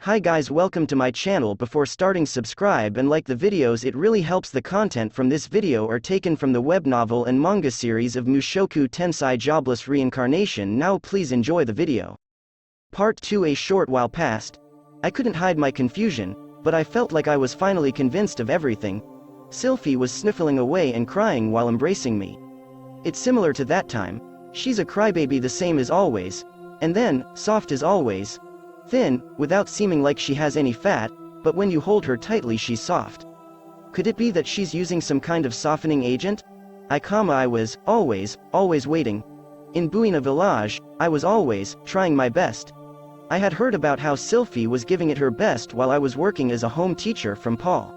Hi guys, welcome to my channel. Before starting, subscribe and like the videos, it really helps. The content from this video are taken from the web novel and manga series of Mushoku Tensei Jobless Reincarnation. Now please enjoy the video. Part 2. A short while passed. I couldn't hide my confusion, but I felt like I was finally convinced of everything. Sylphy was sniffling away and crying while embracing me. It's similar to that time. She's a crybaby, the same as always, and then, soft as always. Thin, without seeming like she has any fat, but when you hold her tightly she's soft. Could it be that she's using some kind of softening agent? I was, always waiting. In Buena Village, I was always, trying my best. I had heard about how Sylphy was giving it her best while I was working as a home teacher from Paul.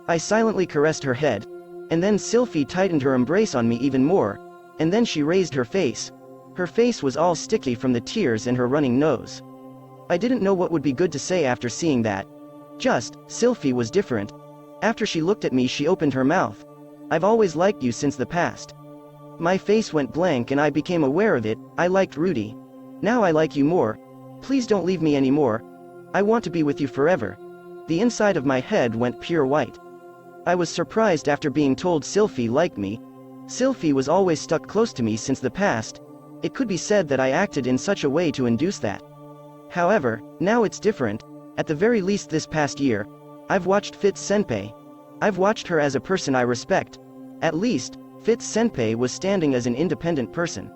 I silently caressed her head, and then Sylphy tightened her embrace on me even more, and then she raised her face. Her face was all sticky from the tears and her running nose. I didn't know what would be good to say after seeing that. Sylphy was different. After she looked at me, she opened her mouth. I've always liked you since the past. My face went blank and I became aware of it. I liked Rudy. Now I like you more. Please don't leave me anymore. I want to be with you forever. The inside of my head went pure white. I was surprised after being told Sylphy liked me. Sylphy was always stuck close to me since the past. It could be said that I acted in such a way to induce that. However, now it's different. At the very least this past year, I've watched Fitz Senpai. I've watched her as a person I respect. At least, Fitz Senpai was standing as an independent person.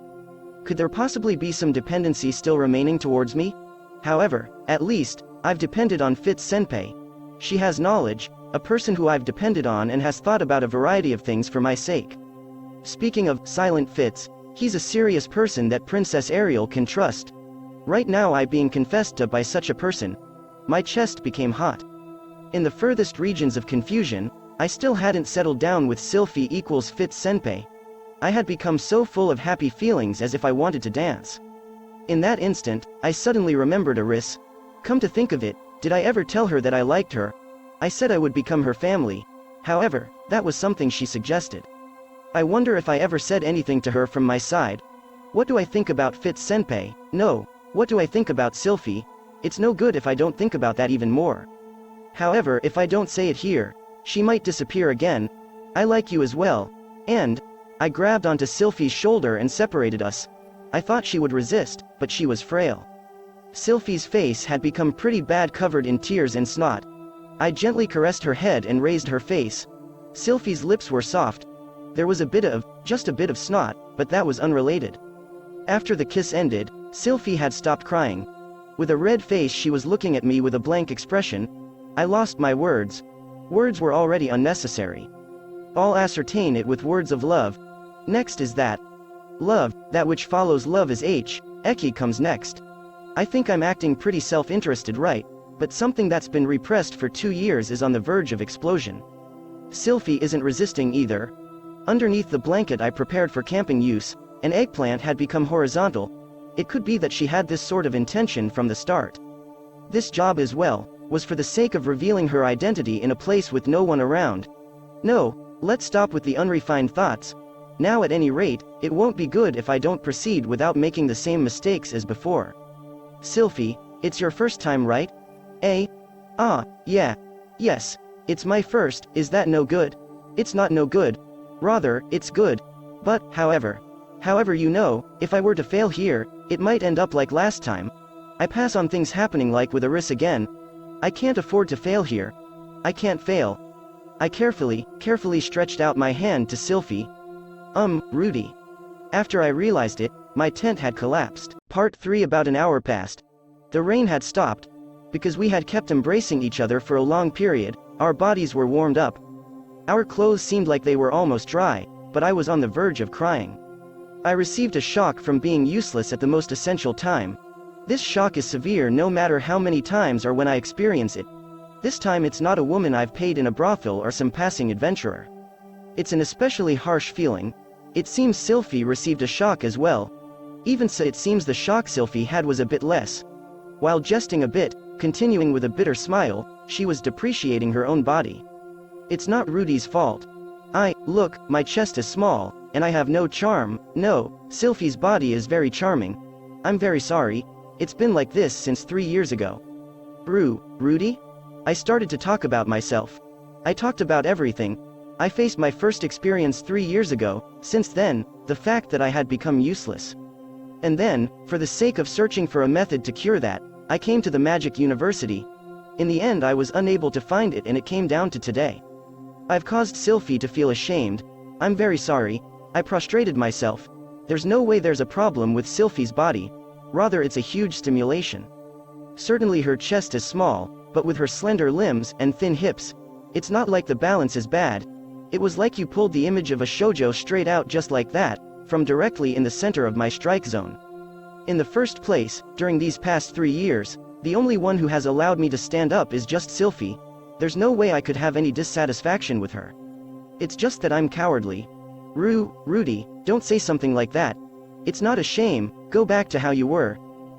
Could there possibly be some dependency still remaining towards me? However, at least, I've depended on Fitz Senpai. She has knowledge, a person who I've depended on and has thought about a variety of things for my sake. Speaking of Silent Fitz, he's a serious person that Princess Ariel can trust. Right now I being confessed to by such a person. My chest became hot. In the furthest regions of confusion, I still hadn't settled down with Sylphy equals Fitz Senpai. I had become so full of happy feelings as if I wanted to dance. In that instant, I suddenly remembered Eris. Come to think of it, did I ever tell her that I liked her? I said I would become her family. However, that was something she suggested. I wonder if I ever said anything to her from my side. What do I think about Fitz Senpai? No. What do I think about Sylphy? It's no good if I don't think about that even more. However, if I don't say it here, she might disappear again. I like you as well. And I grabbed onto Sylphy's shoulder and separated us. I thought she would resist, but she was frail. Sylphy's face had become pretty bad, covered in tears and snot. I gently caressed her head and raised her face. Sylphy's lips were soft. There was just a bit of snot, but that was unrelated. After the kiss ended, Sylphy had stopped crying. With a red face she was looking at me with a blank expression. I lost my words. Words were already unnecessary. I'll ascertain it with words of love. Next is that. Love, that which follows love is Eki comes next. I think I'm acting pretty self-interested, right? But something that's been repressed for 2 years is on the verge of explosion. Sylphy isn't resisting either. Underneath the blanket I prepared for camping use, an eggplant had become horizontal. It could be that she had this sort of intention from the start. This job as well, was for the sake of revealing her identity in a place with no one around. No, let's stop with the unrefined thoughts. Now at any rate, it won't be good if I don't proceed without making the same mistakes as before. Sylphy, it's your first time, right? Yeah. Yes, it's my first. Is that no good? It's not no good. Rather, it's good. But, however, you know, if I were to fail here, it might end up like last time. I pass on things happening like with Eris again. I can't afford to fail here. I can't fail. I carefully stretched out my hand to Sylphy. Rudy. After I realized it, my tent had collapsed. Part 3. About an hour passed. The rain had stopped. Because we had kept embracing each other for a long period, our bodies were warmed up. Our clothes seemed like they were almost dry, but I was on the verge of crying. I received a shock from being useless at the most essential time. This shock is severe no matter how many times or when I experience it. This time it's not a woman I've paid in a brothel or some passing adventurer. It's an especially harsh feeling. It seems Sylphy received a shock as well. Even so, it seems the shock Sylphy had was a bit less. While jesting a bit, continuing with a bitter smile, she was depreciating her own body. It's not Rudy's fault. Look, my chest is small, and I have no charm. No, Sylphy's body is very charming. I'm very sorry. It's been like this since 3 years ago. Rudy? I started to talk about myself. I talked about everything. I faced my first experience 3 years ago. Since then, the fact that I had become useless. And then, for the sake of searching for a method to cure that, I came to the Magic University. In the end I was unable to find it, and it came down to today. I've caused Sylphy to feel ashamed. I'm very sorry. I prostrated myself. There's no way there's a problem with Sylphy's body. Rather, it's a huge stimulation. Certainly her chest is small, but with her slender limbs and thin hips, it's not like the balance is bad. It was like you pulled the image of a shoujo straight out just like that, from directly in the center of my strike zone. In the first place, during these past 3 years, the only one who has allowed me to stand up is just Sylphy. There's no way I could have any dissatisfaction with her. It's just that I'm cowardly. Rudy, don't say something like that. It's not a shame, go back to how you were.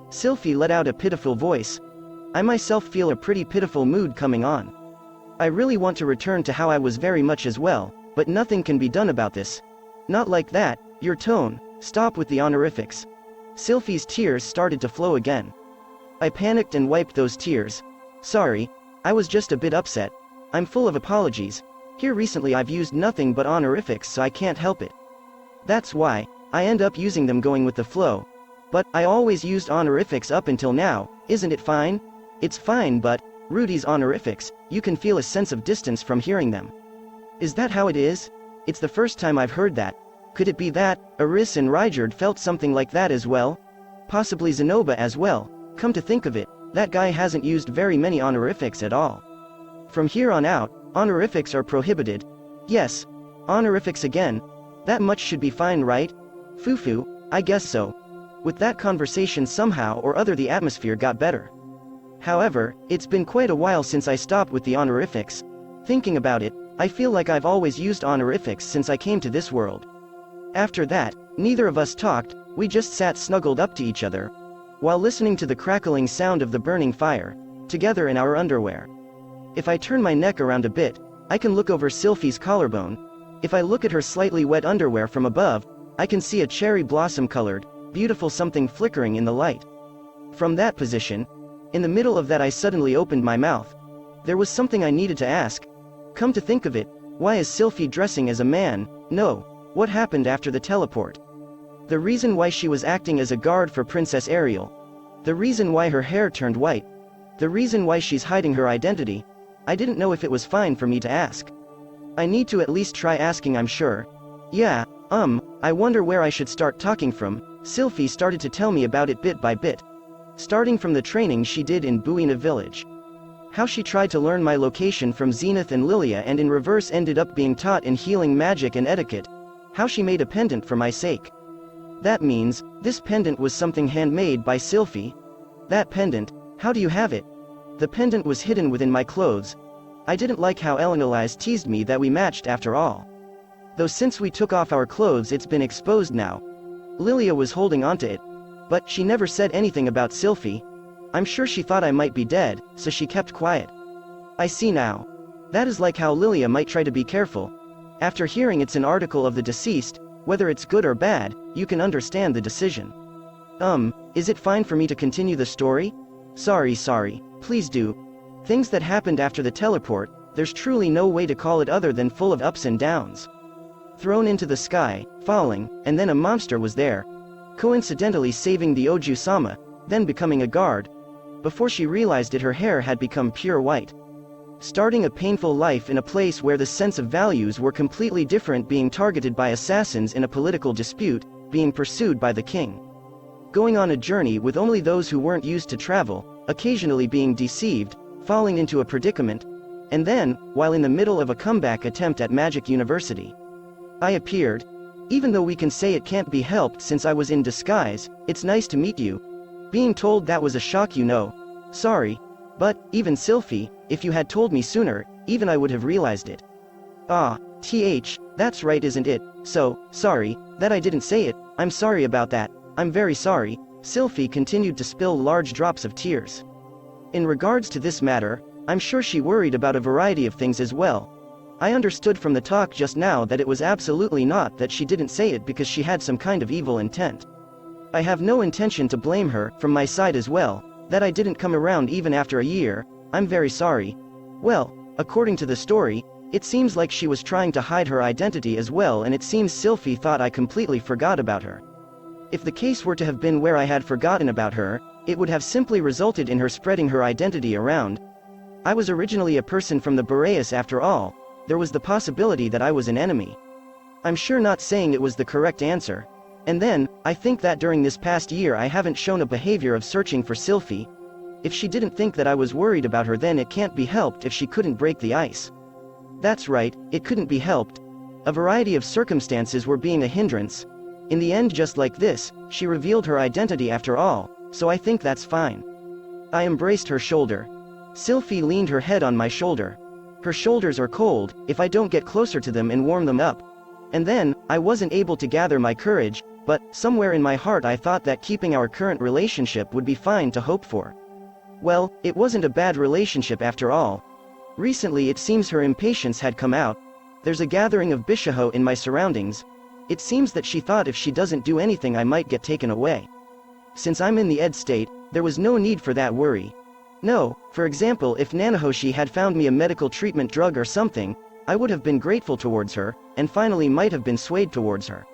Sylphy let out a pitiful voice. I myself feel a pretty pitiful mood coming on. I really want to return to how I was very much as well, but nothing can be done about this. Not like that, your tone, stop with the honorifics. Sylphy's tears started to flow again. I panicked and wiped those tears. Sorry, I was just a bit upset. I'm full of apologies. Here recently I've used nothing but honorifics, so I can't help it. That's why, I end up using them going with the flow. But, I always used honorifics up until now, isn't it fine? It's fine, but, Rudy's honorifics, you can feel a sense of distance from hearing them. Is that how it is? It's the first time I've heard that. Could it be that, Eris and Ryjard felt something like that as well? Possibly Zenoba as well. Come to think of it, that guy hasn't used very many honorifics at all. From here on out, honorifics are prohibited. Yes, honorifics again. That much should be fine, right? Fufu, I guess so. With that conversation somehow or other the atmosphere got better. However, it's been quite a while since I stopped with the honorifics. Thinking about it, I feel like I've always used honorifics since I came to this world. After that, neither of us talked, we just sat snuggled up to each other, while listening to the crackling sound of the burning fire, together in our underwear. If I turn my neck around a bit, I can look over Sylphy's collarbone. If I look at her slightly wet underwear from above, I can see a cherry blossom-colored, beautiful something flickering in the light. From that position, in the middle of that I suddenly opened my mouth. There was something I needed to ask. Come to think of it, why is Sylphy dressing as a man? No, what happened after the teleport? The reason why she was acting as a guard for Princess Ariel. The reason why her hair turned white. The reason why she's hiding her identity. I didn't know if it was fine for me to ask. I need to at least try asking, I'm sure. Yeah, I wonder where I should start talking from. Sylphy started to tell me about it bit by bit. Starting from the training she did in Buina village. How she tried to learn my location from Zenith and Lilia and in reverse ended up being taught in healing magic and etiquette. How she made a pendant for my sake. That means, this pendant was something handmade by Sylphy. That pendant, how do you have it? The pendant was hidden within my clothes. I didn't like how Elinalise teased me that we matched after all. Though since we took off our clothes it's been exposed now. Lilia was holding onto it. But she never said anything about Sylphy. I'm sure she thought I might be dead, so she kept quiet. I see now. That is like how Lilia might try to be careful. After hearing it's an article of the deceased, whether it's good or bad, you can understand the decision. Is it fine for me to continue the story? Sorry, please do. Things that happened after the teleport, there's truly no way to call it other than full of ups and downs. Thrown into the sky, falling, and then a monster was there. Coincidentally saving the Oju-sama, then becoming a guard. Before she realized it her hair had become pure white. Starting a painful life in a place where the sense of values were completely different, being targeted by assassins in a political dispute, being pursued by the king. Going on a journey with only those who weren't used to travel, occasionally being deceived, falling into a predicament, and then, while in the middle of a comeback attempt at Magic University, I appeared. Even though we can say it can't be helped since I was in disguise, it's nice to meet you. Being told that was a shock, you know. Sorry. But, even Sylphy, if you had told me sooner, even I would have realized it. That's right, isn't it? So, sorry, that I didn't say it, I'm sorry about that, I'm very sorry. Sylphy continued to spill large drops of tears. In regards to this matter, I'm sure she worried about a variety of things as well. I understood from the talk just now that it was absolutely not that she didn't say it because she had some kind of evil intent. I have no intention to blame her, from my side as well. That I didn't come around even after a year, I'm very sorry. Well, according to the story, it seems like she was trying to hide her identity as well, and it seems Sylphy thought I completely forgot about her. If the case were to have been where I had forgotten about her, it would have simply resulted in her spreading her identity around. I was originally a person from the Boreas after all. There was the possibility that I was an enemy. I'm sure not saying it was the correct answer. And then, I think that during this past year I haven't shown a behavior of searching for Sylphy. If she didn't think that I was worried about her, then it can't be helped if she couldn't break the ice. That's right, it couldn't be helped. A variety of circumstances were being a hindrance. In the end, just like this, she revealed her identity after all, so I think that's fine. I embraced her shoulder. Sylphy leaned her head on my shoulder. Her shoulders are cold if I don't get closer to them and warm them up. And then, I wasn't able to gather my courage, but somewhere in my heart I thought that keeping our current relationship would be fine to hope for. Well, it wasn't a bad relationship after all. Recently it seems her impatience had come out. There's a gathering of Bishaho in my surroundings. It seems that she thought if she doesn't do anything I might get taken away. Since I'm in the ed state, there was no need for that worry. No, for example, if Nanahoshi had found me a medical treatment drug or something, I would have been grateful towards her, and finally might have been swayed towards her.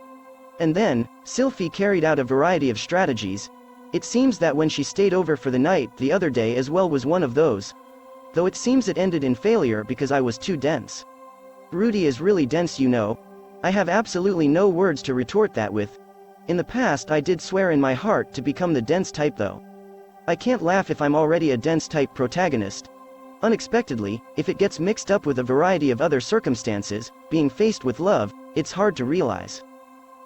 And then, Sylphy carried out a variety of strategies. It seems that when she stayed over for the night the other day as well was one of those. Though it seems it ended in failure because I was too dense. Rudy is really dense, you know. I have absolutely no words to retort that with. In the past I did swear in my heart to become the dense type though. I can't laugh if I'm already a dense type protagonist. Unexpectedly, if it gets mixed up with a variety of other circumstances, being faced with love, it's hard to realize.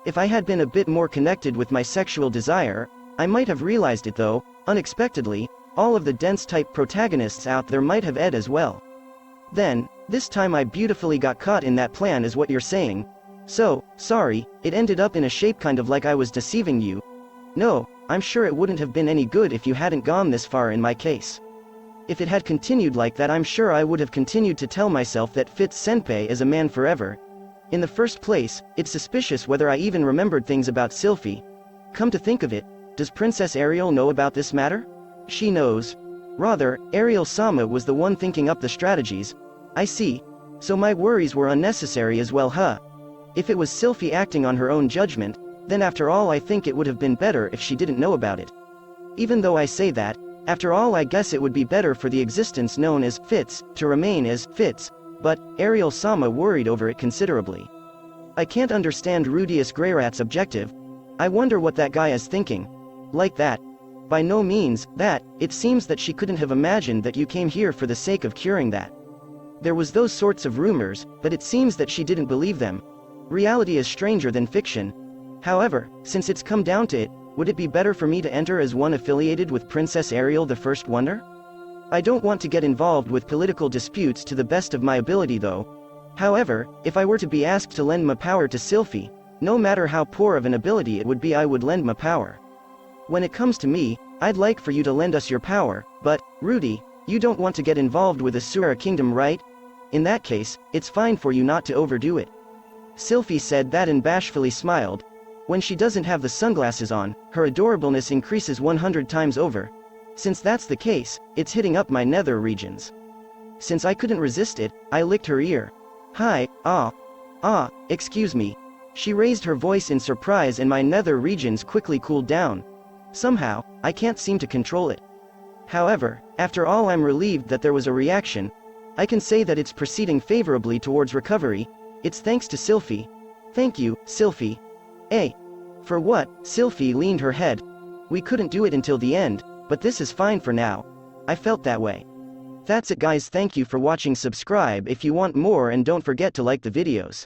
If I had been a bit more connected with my sexual desire, I might have realized it though. Unexpectedly, all of the dense type protagonists out there might have ed as well. Then, this time I beautifully got caught in that plan is what you're saying. So, sorry, it ended up in a shape kind of like I was deceiving you. No, I'm sure it wouldn't have been any good if you hadn't gone this far in my case. If it had continued like that, I'm sure I would have continued to tell myself that Fitz Senpai is a man forever. In the first place, it's suspicious whether I even remembered things about Sylphy. Come to think of it, does Princess Ariel know about this matter? She knows. Rather, Ariel-sama was the one thinking up the strategies. I see. So my worries were unnecessary as well, huh? If it was Sylphy acting on her own judgment, then after all I think it would have been better if she didn't know about it. Even though I say that, after all I guess it would be better for the existence known as Fitz to remain as Fitz, but Ariel-sama worried over it considerably. I can't understand Rudeus Greyrat's objective. I wonder what that guy is thinking. Like that. By no means, that, it seems that she couldn't have imagined that you came here for the sake of curing that. There was those sorts of rumors, but it seems that she didn't believe them. Reality is stranger than fiction. However, since it's come down to it, would it be better for me to enter as one affiliated with Princess Ariel the First Wonder? I don't want to get involved with political disputes to the best of my ability though. However, if I were to be asked to lend my power to Sylphy, no matter how poor of an ability it would be, I would lend my power. When it comes to me, I'd like for you to lend us your power, but, Rudy, you don't want to get involved with Asura Kingdom, right? In that case, it's fine for you not to overdo it. Sylphy said that and bashfully smiled. When she doesn't have the sunglasses on, her adorableness increases 100 times over. Since that's the case, it's hitting up my nether regions. Since I couldn't resist it, I licked her ear. Hi, excuse me. She raised her voice in surprise and my nether regions quickly cooled down. Somehow, I can't seem to control it. However, after all, I'm relieved that there was a reaction. I can say that it's proceeding favorably towards recovery. It's thanks to Sylphy. Thank you, Sylphy. For what? Sylphy leaned her head. We couldn't do it until the end, but this is fine for now. I felt that way. That's it guys, thank you for watching. Subscribe if you want more and don't forget to like the videos.